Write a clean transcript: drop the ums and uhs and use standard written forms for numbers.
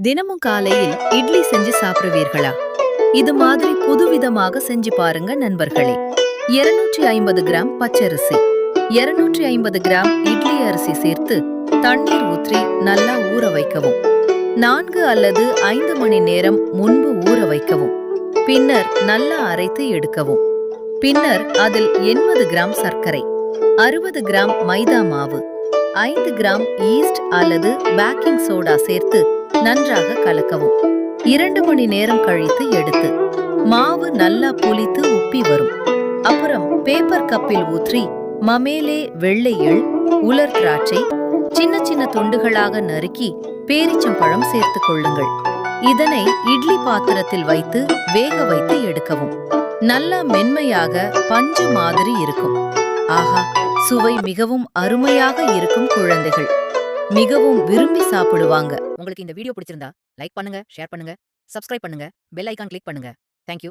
தினமும் காலையில் இட்லி செஞ்சு சாப்பிடுவீர்களா? இது மாதிரி புதுவிதமாக செஞ்சு பாருங்க நண்பர்களே. 250 கிராம் பச்சரிசி, 250 கிராம் இட்லி அரிசி சேர்த்து தண்ணீர் ஊற்றி நல்லா ஊற வைக்கவும். 4 அல்லது 5 மணி நேரம் முன்பு ஊற வைக்கவும். பின்னர் நல்லா அரைத்து எடுக்கவும். பின்னர் அதில் 80 கிராம் சர்க்கரை, 60 கிராம் மைதா மாவு, 5 கிராம் ஈஸ்ட் அல்லது பேக்கிங் சோடா சேர்த்து நன்றாக கலக்கவும். 2 மணி நேரம் கழித்து எடுத்து மாவு நல்லா புளித்து உப்பி வரும். அப்புறம் பேப்பர் கப்பில் ஊற்றி மமேலே வெள்ளை எள், உலர் திராட்சை சின்ன சின்ன துண்டுகளாக நறுக்கி பேரிச்சம்பழம் சேர்த்துக் கொள்ளுங்கள். இதனை இட்லி பாத்திரத்தில் வைத்து வேக வைத்து எடுக்கவும். நல்லா மென்மையாக பஞ்சு மாதிரி இருக்கும். ஆஹா, சுவை மிகவும் அருமையாக இருக்கும். குழந்தைகள் மிகவும் விரும்பி சாப்பிடுவாங்க. உங்களுக்கு இந்த வீடியோ பிடிச்சிருந்தா லைக் பண்ணுங்க, ஷேர் பண்ணுங்க, சப்ஸ்கிரைப் பண்ணுங்க, பெல் ஐகான் கிளிக் பண்ணுங்க. தேங்க்யூ.